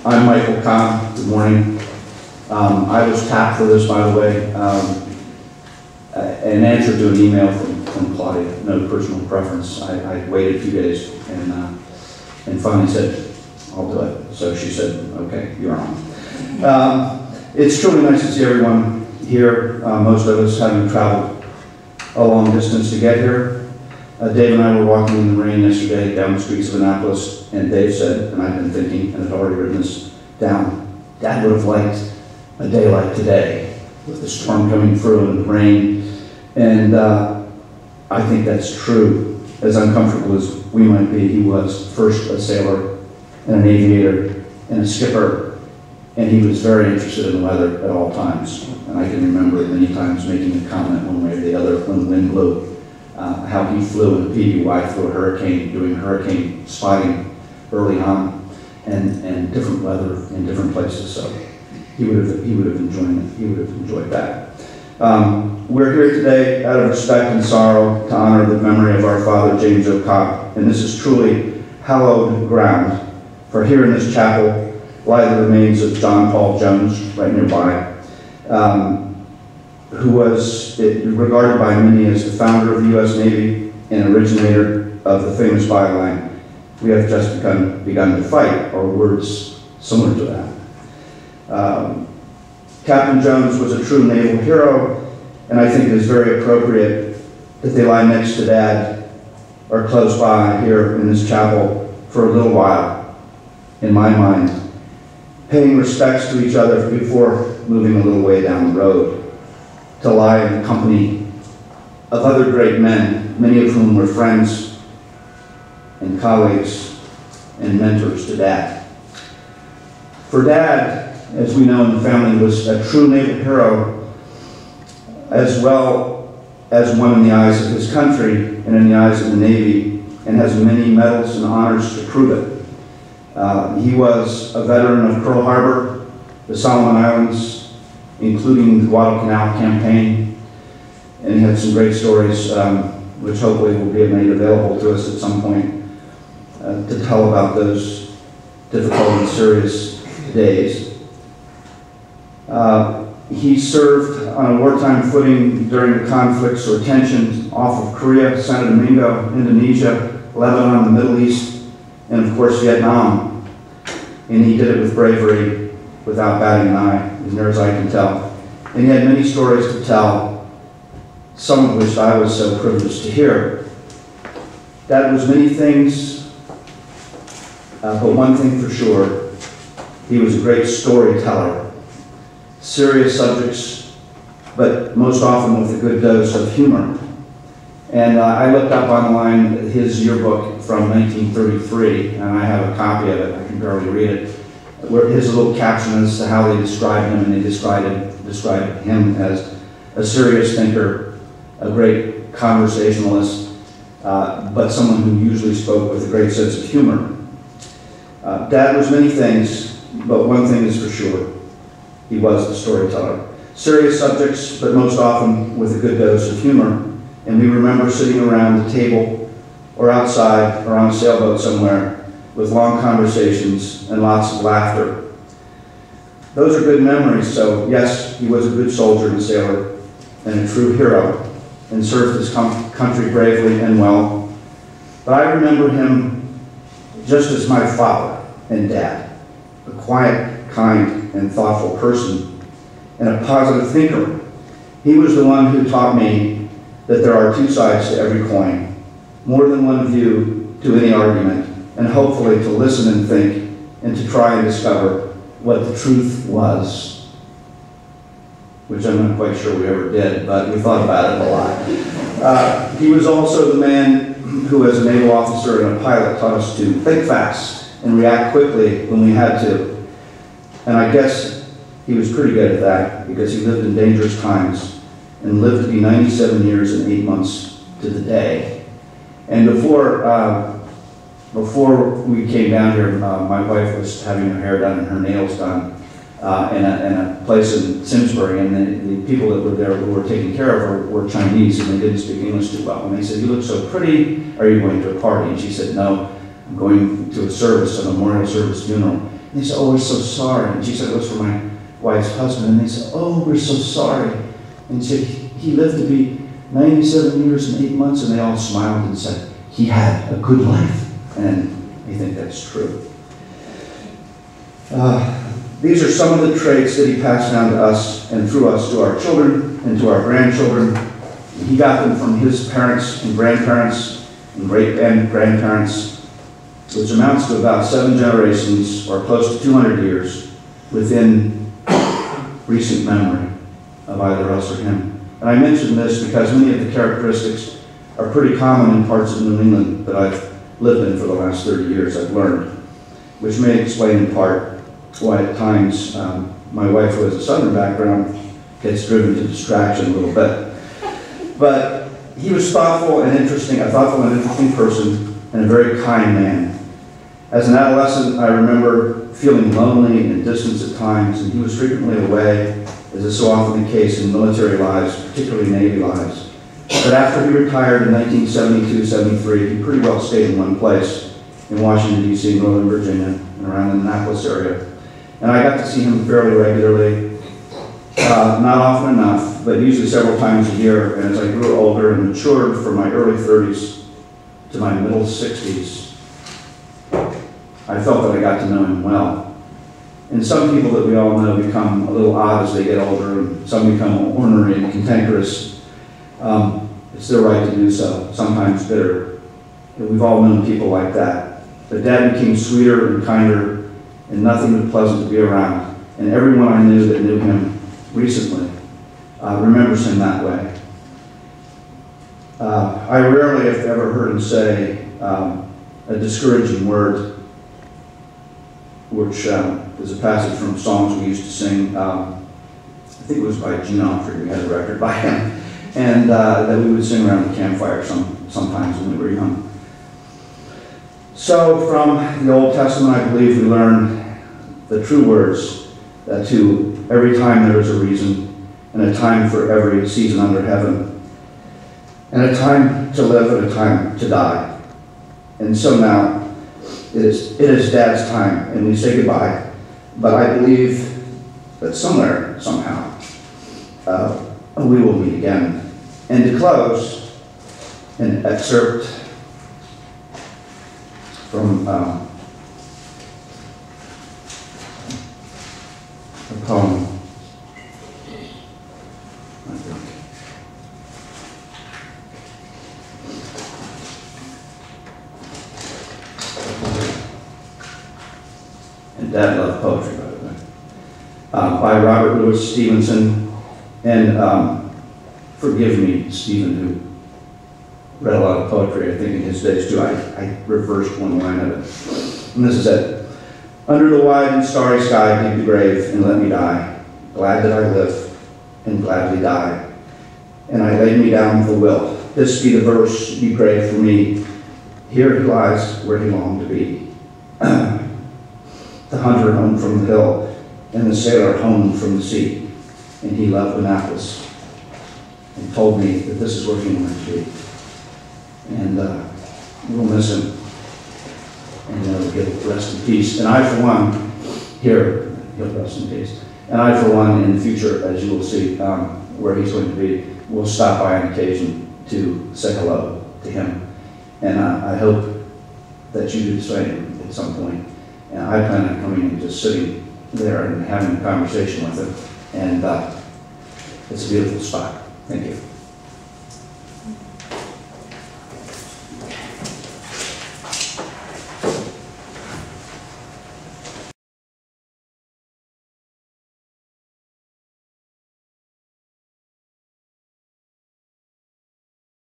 I'm Michael Cobb. Good morning. I was tapped for this, by the way, an answer to an email from Claudia, no personal preference. I waited a few days and finally said, I'll do it. So she said, okay, you're on. It's truly nice to see everyone here, most of us having traveled a long distance to get here. Dave and I were walking in the rain yesterday down the streets of Annapolis, and Dave said, and I've been thinking, and had already written this down, Dad would have liked a day like today, with the storm coming through and the rain. And I think that's true. As uncomfortable as we might be, he was first a sailor and an aviator and a skipper, and he was very interested in the weather at all times. And I can remember many times making a comment one way or the other when the wind blew. How he flew in a PBY through a hurricane, doing hurricane spotting early on, and different weather in different places. So he would have enjoyed that. We're here today out of respect and sorrow to honor the memory of our father James O. Cobb, and this is truly hallowed ground. For here in this chapel lie the remains of John Paul Jones, right nearby, who was regarded by many as the founder of the U.S. Navy and originator of the famous byline, "We have just begun to fight," or words similar to that. Captain Jones was a true naval hero, and I think it is very appropriate that they lie next to Dad or close by here in this chapel for a little while, in my mind, paying respects to each other before moving a little way down the road, to lie in the company of other great men, many of whom were friends and colleagues and mentors to Dad. For Dad, as we know in the family, was a true naval hero, as well as one in the eyes of his country and in the eyes of the Navy, and has many medals and honors to prove it. He was a veteran of Pearl Harbor, the Solomon Islands, including the Guadalcanal campaign, and he had some great stories, which hopefully will be made available to us at some point, to tell about those difficult and serious days. He served on a wartime footing during the conflicts or tensions off of Korea, Santo Domingo, Indonesia, Lebanon, the Middle East, and of course Vietnam. And he did it with bravery, without batting an eye, as near as I can tell. And he had many stories to tell, some of which I was so privileged to hear. Dad was many things, but one thing for sure, he was a great storyteller. Serious subjects, but most often with a good dose of humor. And I looked up online his yearbook from 1933, and I have a copy of it. I can barely read it. Where his little caption as to how they described him, and they described him as a serious thinker, a great conversationalist, but someone who usually spoke with a great sense of humor. Dad was many things, but one thing is for sure. He was the storyteller. Serious subjects, but most often with a good dose of humor. And we remember sitting around the table or outside or on a sailboat somewhere with long conversations and lots of laughter. Those are good memories, so yes, he was a good soldier and sailor and a true hero and served his country bravely and well. But I remember him just as my father and Dad, a quiet, kind, and thoughtful person, and a positive thinker. He was the one who taught me that there are two sides to every coin, more than one view to any argument, and hopefully to listen and think, and to try and discover what the truth was, which I'm not quite sure we ever did, but we thought about it a lot. He was also the man who, as a naval officer and a pilot, taught us to think fast and react quickly when we had to. And I guess he was pretty good at that, because he lived in dangerous times and lived to be 97 years and 8 months to the day. And before we came down here, my wife was having her hair done and her nails done in a place in Simsbury, and the people that were there who were taking care of her were Chinese, and they didn't speak English too well. And they said, "You look so pretty, are you going to a party?" And she said, "No, I'm going to a service, a memorial service funeral." They said, oh, we're so sorry. And she said, it was for my wife's husband. And they said, oh, we're so sorry. And she said, he lived to be 97 years and 8 months. And they all smiled and said, he had a good life. And I think that's true. These are some of the traits that he passed down to us and through us to our children and to our grandchildren. He got them from his parents and grandparents and great-grandparents, which amounts to about 7 generations or close to 200 years within recent memory of either us or him. And I mention this because many of the characteristics are pretty common in parts of New England that I've lived in for the last 30 years, I've learned, which may explain in part why at times my wife, who has a Southern background, gets driven to distraction a little bit. But he was thoughtful and interesting, a thoughtful and interesting person, and a very kind man. As an adolescent, I remember feeling lonely and distant at times, and he was frequently away, as is so often the case in military lives, particularly Navy lives. But after he retired in 1972-73, he pretty well stayed in one place, in Washington, D.C., Northern Virginia, and around the Annapolis area. And I got to see him fairly regularly, not often enough, but usually several times a year. And as I grew older and matured from my early 30s to my middle 60s, I felt that I got to know him well. And some people that we all know become a little odd as they get older, and some become ornery and cantankerous. It's their right to do so, sometimes bitter. And we've all known people like that. But Dad became sweeter and kinder, and nothing but pleasant to be around. And everyone I knew that knew him recently remembers him that way. I rarely, if ever, heard him say a discouraging word, which is a passage from songs we used to sing. I think it was by Gene Autry. We had a record by him. And that we would sing around the campfire sometimes when we were young. So from the Old Testament, I believe we learn the true words that to every time there is a reason, and a time for every season under heaven, and a time to live and a time to die. And so now it is Dad's time, and we say goodbye. But I believe that somewhere, somehow, we will meet again. And to close, an excerpt from a poem, I think. And Dad loved poetry, by the way. By Robert Louis Stevenson. And forgive me, Stephen, who read a lot of poetry, I think, in his days too. I reversed one line of it. And this is it. Under the wide and starry sky, dig the grave and let me die. Glad that I live and gladly die. And I laid me down with a will. This be the verse, be grave for me. Here he lies where he longed to be. The hunter home from the hill, and the sailor home from the sea. And he loved Annapolis and told me that this is where he wanted to be. And we'll miss him. And he'll get rest in peace. And I, for one, here, he'll rest in peace. And I, for one, in the future, as you will see, where he's going to be, will stop by on occasion to say hello to him. And I hope that you do the same at some point. And I plan on coming and just sitting there and having a conversation with him. And it's a beautiful spot. Thank you.